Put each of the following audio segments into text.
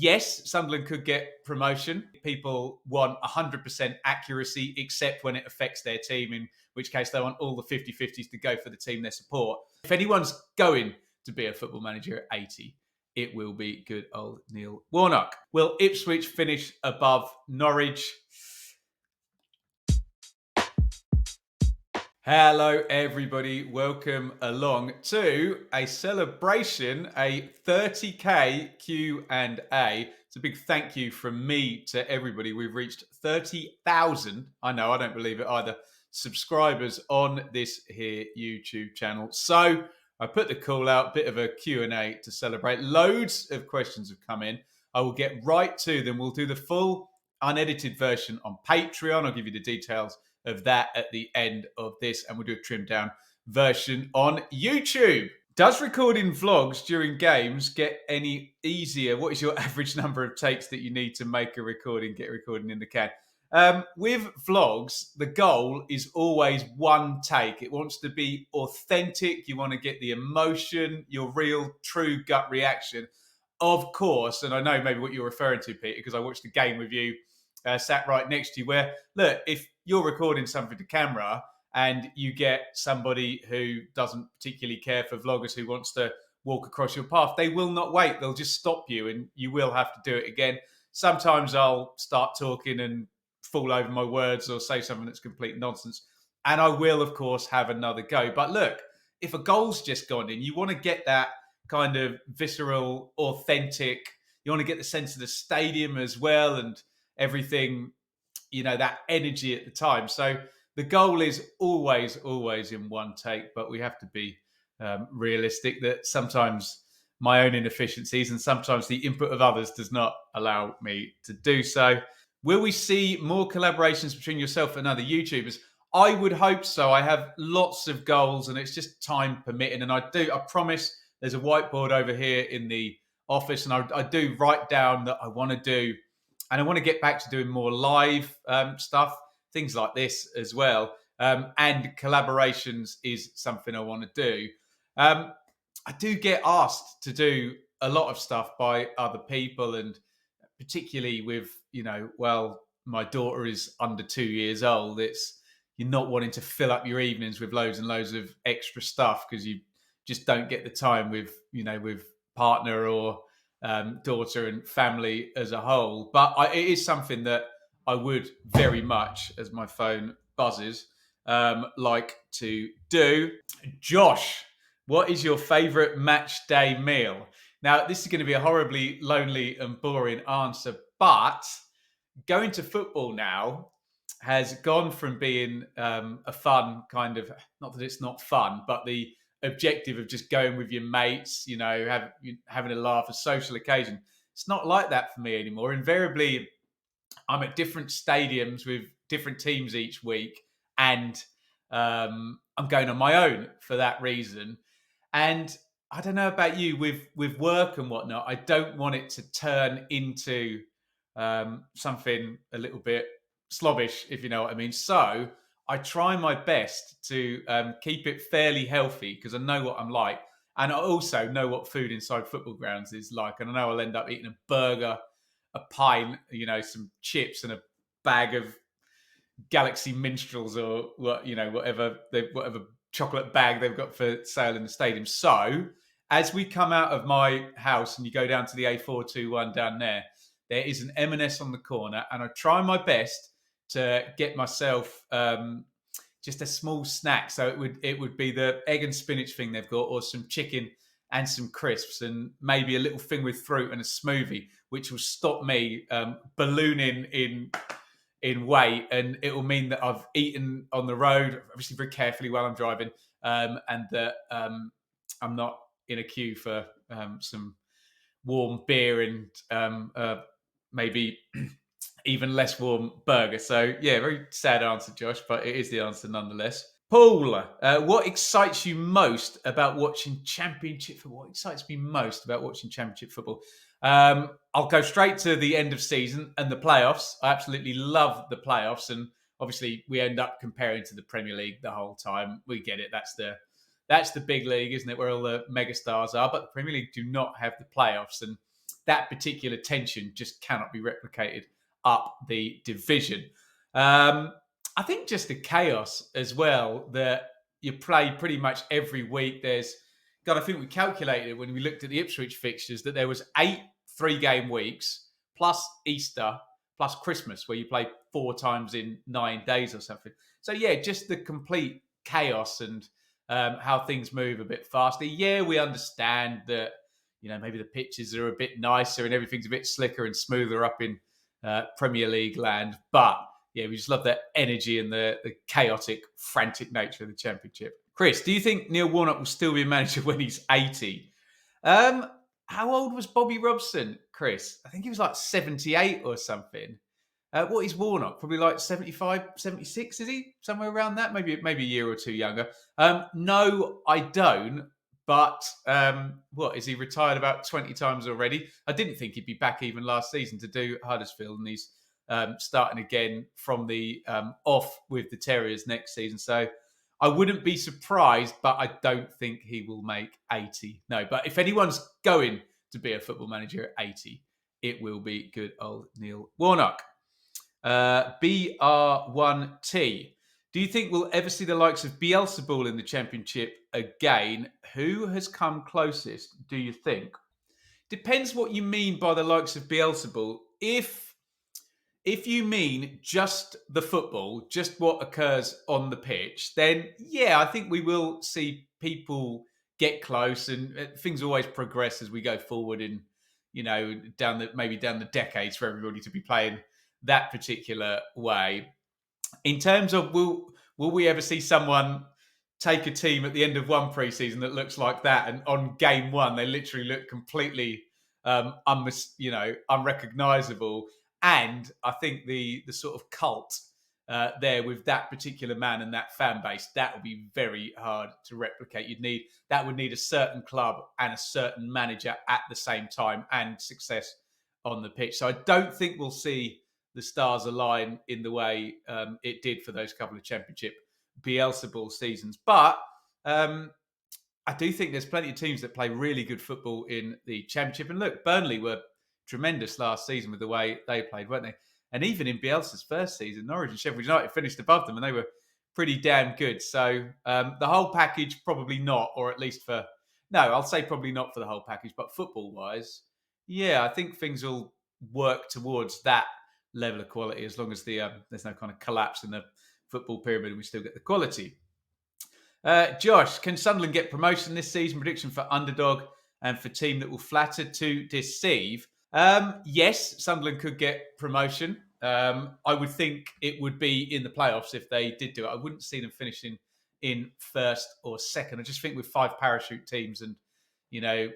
yes, Sunderland could get promotion. People want 100% accuracy, except when it affects their team, in which case they want all the 50-50s to go for the team they support. If anyone's going to be a football manager at 80, it will be good old Neil Warnock. Will Ipswich finish above Norwich? Hello, everybody. Welcome along to a celebration, a 30k Q&A. It's a big thank you from me to everybody. We've reached 30,000. I know, I don't believe it either. Subscribers on this here YouTube channel. So I put the call out, bit of a Q&A to celebrate. Loads of questions have come in. I will get right to them. We'll do the full unedited version on Patreon. I'll give you the details of that at the end of this, and we'll do a trimmed down version on YouTube. Does recording vlogs during games get any easier? What is your average number of takes that you need to make a recording, get a recording in the can? With vlogs, the goal is always one take. It wants to be authentic. You want to get the emotion, your real, true gut reaction. Of course, and I know maybe what you're referring to, Peter, because I watched the game with you, sat right next to you, where, look, if you're recording something to camera and you get somebody who doesn't particularly care for vloggers who wants to walk across your path, they will not wait. They'll just stop you and you will have to do it again. Sometimes I'll start talking and fall over my words or say something that's complete nonsense. And I will, of course, have another go. But look, if a goal's just gone in, you want to get that kind of visceral, authentic, you want to get the sense of the stadium as well and everything, you know, that energy at the time. So the goal is always in one take, but we have to be realistic that sometimes my own inefficiencies and sometimes the input of others does not allow me to do so. Will we see more collaborations between yourself and other YouTubers? I would hope so. I have lots of goals and it's just time permitting. And I promise there's a whiteboard over here in the office and I do write down that I want to do. And I want to get back to doing more live stuff, things like this as well. And collaborations is something I want to do. I do get asked to do a lot of stuff by other people, and particularly with, you know, well, my daughter is under 2 years old. You're not wanting to fill up your evenings with loads and loads of extra stuff because you just don't get the time with, you know, with partner or daughter and family as a whole. But it is something that I would very much, as my phone buzzes, like to do. Josh, what is your favourite match day meal? Now, this is going to be a horribly lonely and boring answer, but going to football now has gone from being a fun kind of, not that it's not fun, but the objective of just going with your mates, you know, having a laugh, a social occasion. It's not like that for me anymore. Invariably, I'm at different stadiums with different teams each week, and I'm going on my own for that reason. And I don't know about you, with work and whatnot, I don't want it to turn into something a little bit slobbish, if you know what I mean. So I try my best to keep it fairly healthy because I know what I'm like. And I also know what food inside football grounds is like. And I know I'll end up eating a burger, a pint, you know, some chips and a bag of Galaxy Minstrels or what, you know, whatever chocolate bag they've got for sale in the stadium. So as we come out of my house and you go down to the A421 down there is an M&S on the corner, and I try my best to get myself just a small snack. So it would be the egg and spinach thing they've got, or some chicken and some crisps, and maybe a little thing with fruit and a smoothie, which will stop me ballooning in weight, and it will mean that I've eaten on the road, obviously very carefully while I'm driving, and that I'm not in a queue for some warm beer and maybe even less warm burger. So yeah, very sad answer, Josh, but it is the answer nonetheless. Paul, what excites you most about watching Championship football? What excites me most about watching Championship football? I'll go straight to the end of season and the playoffs. I absolutely love the playoffs, and obviously we end up comparing to the Premier League the whole time. We get it. That's the big league, isn't it, where all the mega stars are? But the Premier League do not have the playoffs, and that particular tension just cannot be replicated up the division. I think just the chaos as well that you play pretty much every week. God, I think we calculated when we looked at the Ipswich fixtures that there was 8 3-game weeks plus Easter plus Christmas, where you play 4 times in 9 days or something. So yeah, just the complete chaos and how things move a bit faster. Yeah, we understand that maybe the pitches are a bit nicer and everything's a bit slicker and smoother up in Premier League land, but yeah, we just love the energy and the chaotic, frantic nature of the Championship. Chris, do you think Neil Warnock will still be a manager when he's 80? How old was Bobby Robson, Chris? I think he was like 78 or something. What is Warnock? Probably like 75, 76, is he? Somewhere around that? Maybe a year or two younger. No, I don't. But what, is he retired about 20 times already? I didn't think he'd be back even last season to do Huddersfield, and he's starting again from the off with the Terriers next season. So I wouldn't be surprised, but I don't think he will make 80. No, but if anyone's going to be a football manager at 80, it will be good old Neil Warnock. BR1T. Do you think we'll ever see the likes of Bielsa ball in the Championship again? Who has come closest, do you think? Depends what you mean by the likes of Bielsa ball. If you mean just the football, just what occurs on the pitch, then yeah, I think we will see people get close, and things always progress as we go forward in, down the decades for everybody to be playing that particular way. In terms of will we ever see someone take a team at the end of one preseason that looks like that, and on game one they literally look completely unrecognizable? And I think the sort of cult there with that particular man and that fan base, that would be very hard to replicate. That would need a certain club and a certain manager at the same time, and success on the pitch. So I don't think we'll see the stars align in the way it did for those couple of Championship Bielsa ball seasons. But I do think there's plenty of teams that play really good football in the Championship. And look, Burnley were tremendous last season with the way they played, weren't they? And even in Bielsa's first season, Norwich and Sheffield United finished above them, and they were pretty damn good. So the whole package, probably not, or at least I'll say probably not for the whole package, but football-wise, yeah, I think things will work towards that level of quality as long as there's no kind of collapse in the football pyramid and we still get the quality. Josh, can Sunderland get promotion this season? Prediction for underdog and for team that will flatter to deceive. Yes, Sunderland could get promotion. I would think it would be in the playoffs if they did do it. I wouldn't see them finishing in first or second. I just think with 5 parachute teams and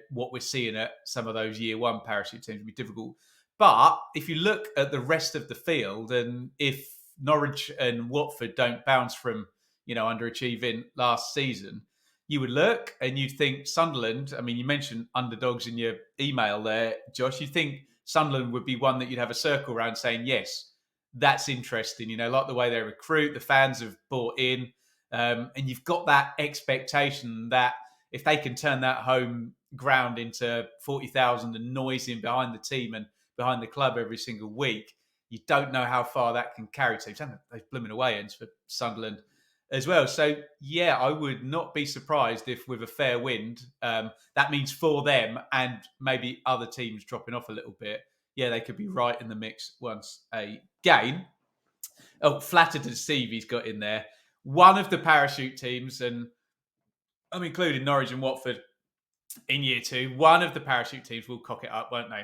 what we're seeing at some of those year one parachute teams would be difficult. But if you look at the rest of the field, and if Norwich and Watford don't bounce from underachieving last season, you would look and you'd think Sunderland, I mean, you mentioned underdogs in your email there, Josh, you think Sunderland would be one that you'd have a circle around saying, yes, that's interesting, like the way they recruit, the fans have bought in, and you've got that expectation that if they can turn that home ground into 40,000 and noise in behind the team and behind the club every single week, you don't know how far that can carry teams. And those blooming away ends for Sunderland as well. So, yeah, I would not be surprised if with a fair wind, that means for them and maybe other teams dropping off a little bit, yeah, they could be right in the mix once again. Oh, flattered to deceive he's got in there. One of the parachute teams, and I'm including Norwich and Watford in year 2, one of the parachute teams will cock it up, won't they?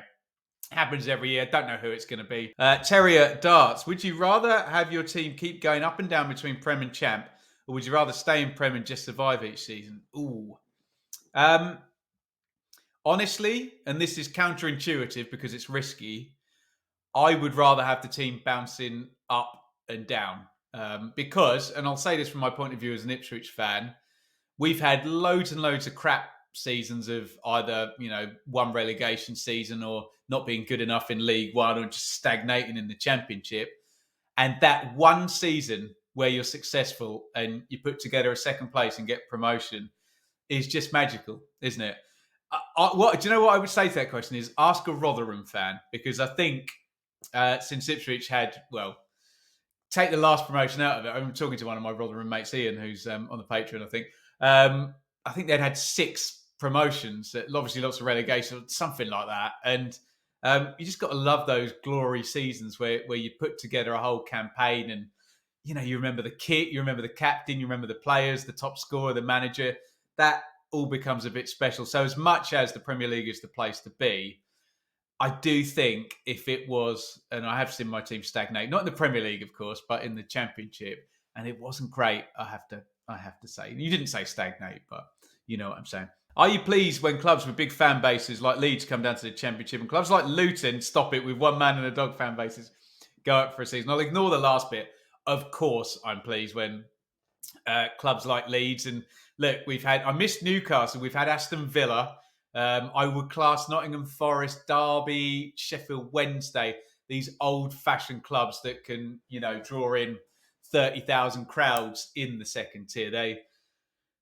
Happens every year. Don't know who it's going to be. Terrier Darts. Would you rather have your team keep going up and down between Prem and Champ, or would you rather stay in Prem and just survive each season? Ooh. Honestly, and this is counterintuitive because it's risky, I would rather have the team bouncing up and down. Because, and I'll say this from my point of view as an Ipswich fan, we've had loads and loads of crap seasons of either, one relegation season or not being good enough in League One or just stagnating in the Championship. And that one season where you're successful and you put together a second place and get promotion is just magical, isn't it? What do you know? What I would say to that question is ask a Rotherham fan, because I think since Ipswich had, well, take the last promotion out of it. I'm talking to one of my Rotherham mates, Ian, who's on the Patreon. I think they'd had 6 promotions, obviously lots of relegation, something like that. And you just got to love those glory seasons where you put together a whole campaign, and you remember the kit, you remember the captain, you remember the players, the top scorer, the manager. That all becomes a bit special. So as much as the Premier League is the place to be, I do think if it was, and I have seen my team stagnate, not in the Premier League, of course, but in the Championship, and it wasn't great. I have to say, you didn't say stagnate, but you know what I'm saying. Are you pleased when clubs with big fan bases like Leeds come down to the Championship, and clubs like Luton stop it with one man and a dog fan bases go up for a season? I'll ignore the last bit. Of course, I'm pleased when clubs like Leeds, and look, I missed Newcastle, we've had Aston Villa. I would class Nottingham Forest, Derby, Sheffield Wednesday, these old-fashioned clubs that can, draw in 30,000 crowds in the second tier.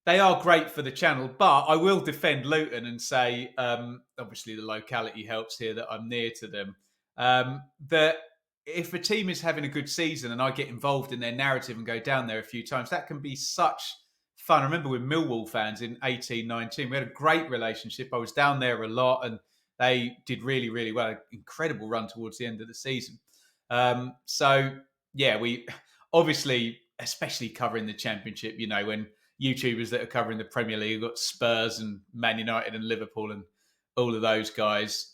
They are great for the channel, but I will defend Luton and say, obviously the locality helps here that I'm near to them, that if a team is having a good season and I get involved in their narrative and go down there a few times, that can be such fun. I remember with Millwall fans in 18-19, we had a great relationship. I was down there a lot and they did really, really well. An incredible run towards the end of the season. So, yeah, we obviously, especially covering the Championship, when YouTubers that are covering the Premier League, got Spurs and Man United and Liverpool and all of those guys.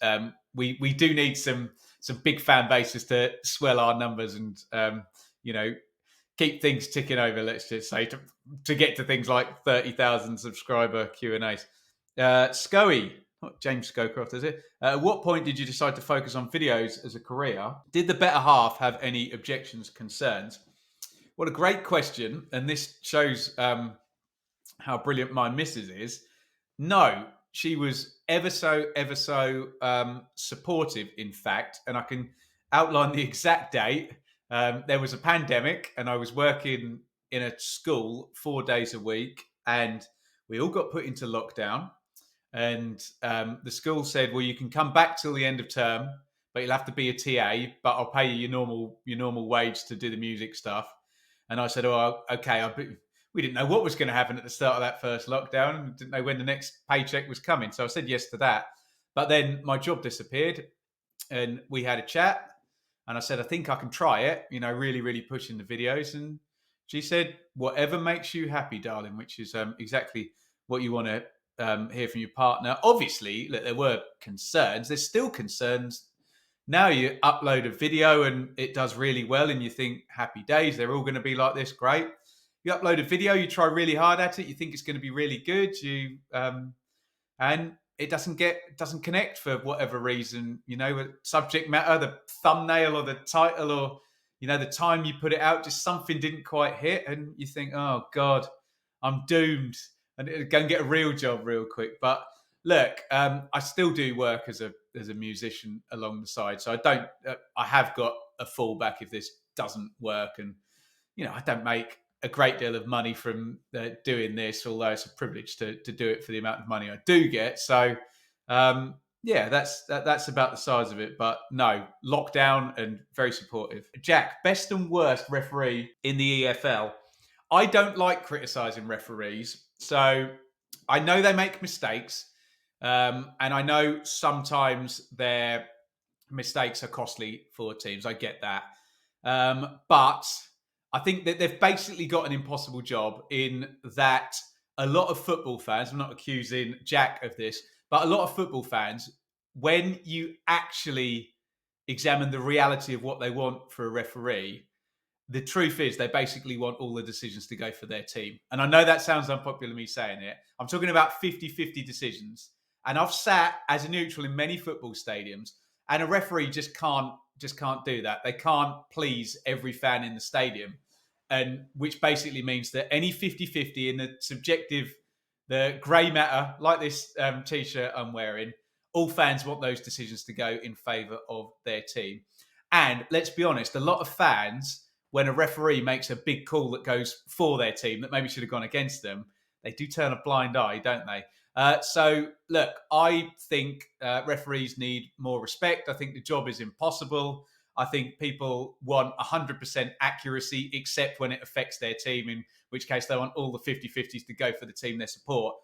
We do need some big fan bases to swell our numbers and keep things ticking over. Let's just say to get to things like 30,000 subscriber Q&As. Scoey, not James Scowcroft, is it? At what point did you decide to focus on videos as a career? Did the better half have any objections, concerns? What a great question, and this shows how brilliant my missus is. No, she was ever so supportive, in fact, and I can outline the exact date. There was a pandemic, and I was working in a school 4 days a week, and we all got put into lockdown. And the school said, "Well, you can come back till the end of term, but you'll have to be a TA, but I'll pay you your normal wage to do the music stuff." And I said, "Oh, okay." We didn't know what was going to happen at the start of that first lockdown, and didn't know when the next paycheck was coming. So I said yes to that. But then my job disappeared, and we had a chat. And I said, "I think I can try it." Really, really pushing the videos. And she said, "Whatever makes you happy, darling," which is exactly what you want to hear from your partner. Obviously, look, there were concerns. There's still concerns. Now you upload a video and it does really well, and you think, happy days, they're all going to be like this, great. You upload a video, you try really hard at it, you think it's going to be really good, and it doesn't connect for whatever reason. With subject matter, the thumbnail or the title, or the time you put it out, just something didn't quite hit, and you think, oh God, I'm doomed, and go and get a real job real quick. But look, I still do work as a musician along the side, so I have got a fallback if this doesn't work, and I don't make a great deal of money from doing this, although it's a privilege to do it for the amount of money I do get. So that's about the size of it. But no, lockdown and very supportive. Jack, best and worst referee in the EFL. I don't like criticising referees, so I know they make mistakes, and I know sometimes their mistakes are costly for teams. I get that, but I think that they've basically got an impossible job in that a lot of football fans, I'm not accusing Jack of this, but a lot of football fans, when you actually examine the reality of what they want for a referee, the truth is they basically want all the decisions to go for their team. And I know that sounds unpopular, me saying it. I'm talking about 50-50 decisions. And I've sat as a neutral in many football stadiums, and a referee just can't do that. They can't please every fan in the stadium, and which basically means that any 50-50 in the subjective, the grey matter, like this T-shirt I'm wearing, all fans want those decisions to go in favour of their team. And let's be honest, a lot of fans, when a referee makes a big call that goes for their team that maybe should have gone against them, they do turn a blind eye, don't they? So, look, I think referees need more respect. I think the job is impossible. I think people want 100% accuracy, except when it affects their team, in which case they want all the 50-50s to go for the team they support,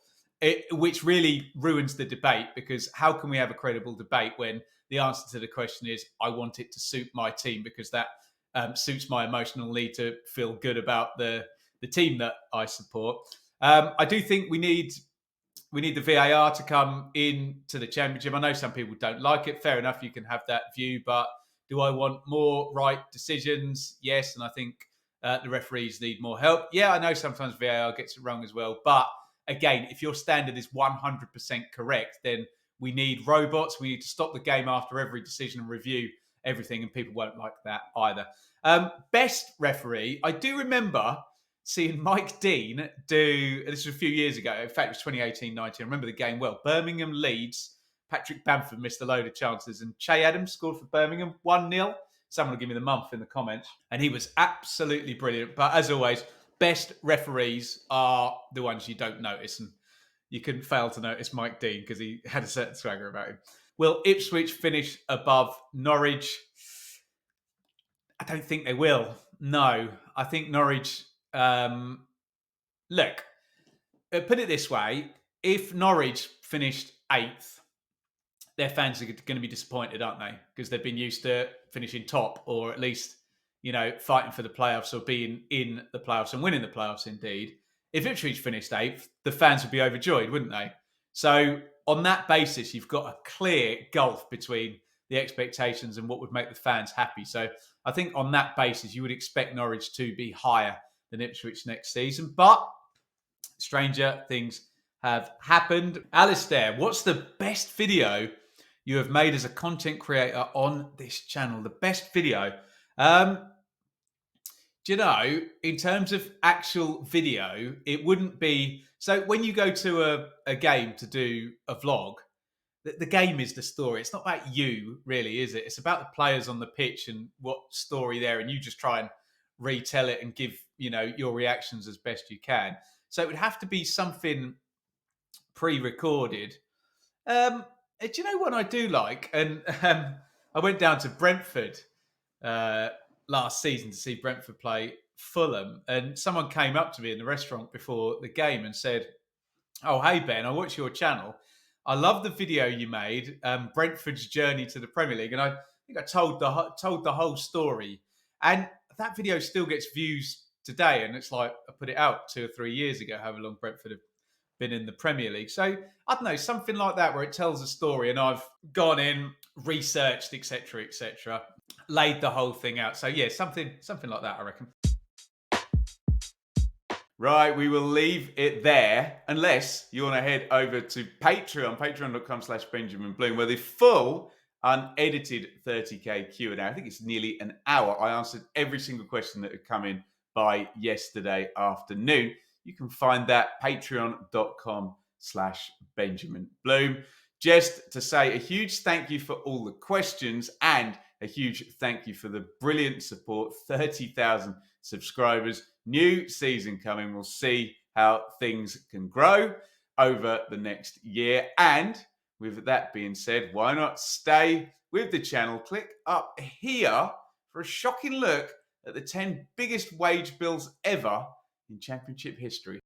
which really ruins the debate, because how can we have a credible debate when the answer to the question is, I want it to suit my team because that suits my emotional need to feel good about the team that I support. I do think we need the VAR to come into the championship. I know some people don't like it. Fair enough, you can have that view, but do I want more right decisions? Yes, and I think the referees need more help. Yeah, I know sometimes VAR gets it wrong as well, but again, if your standard is 100% correct, then we need robots. We need to stop the game after every decision and review everything, and people won't like that either. Best referee, I do remember seeing Mike Dean do, this was a few years ago, in fact, it was 2018-19, I remember the game well. Birmingham Leeds, Patrick Bamford missed a load of chances, and Che Adams scored for Birmingham, 1-0. Someone will give me the month in the comments. And he was absolutely brilliant. But as always, best referees are the ones you don't notice. And you couldn't fail to notice Mike Dean because he had a certain swagger about him. Will Ipswich finish above Norwich? I don't think they will. No, I think Norwich. Look, put it this way: if Norwich finished 8th, their fans are going to be disappointed, aren't they? Because they've been used to finishing top, or at least, fighting for the playoffs or being in the playoffs and winning the playoffs. Indeed, if Ipswich finished 8th, the fans would be overjoyed, wouldn't they? So on that basis, you've got a clear gulf between the expectations and what would make the fans happy. So I think on that basis, you would expect Norwich to be higher than Ipswich next season. But stranger things have happened. Alistair, what's the best video you have made as a content creator on this channel? The best video? Do you know, in terms of actual video, it wouldn't be... So when you go to a game to do a vlog, the game is the story. It's not about you, really, is it? It's about the players on the pitch and what story there, and you just try and retell it and give, your reactions as best you can. So it would have to be something pre-recorded. Do you know what I do like? And I went down to Brentford last season to see Brentford play Fulham, and someone came up to me in the restaurant before the game and said, "Oh, hey Ben, I watch your channel. I love the video you made, Brentford's journey to the Premier League." And I think I told the whole story, and that video still gets views today. And it's like I put it out 2 or 3 years ago, however long Brentford have been in the Premier League. So I don't know, something like that where it tells a story, and I've gone in, researched, etc., laid the whole thing out. So yeah, something like that, I reckon. Right, we will leave it there, unless you want to head over to Patreon, patreon.com/Benjamin Bloom, where the full unedited 30k Q&A, I think it's nearly an hour. I answered every single question that had come in by yesterday afternoon. You can find that patreon.com/Benjamin Bloom. Just to say a huge thank you for all the questions, and a huge thank you for the brilliant support. 30,000 subscribers. New season coming. We'll see how things can grow over the next year. And with that being said, why not stay with the channel? Click up here for a shocking look at the 10 biggest wage bills ever in Championship history.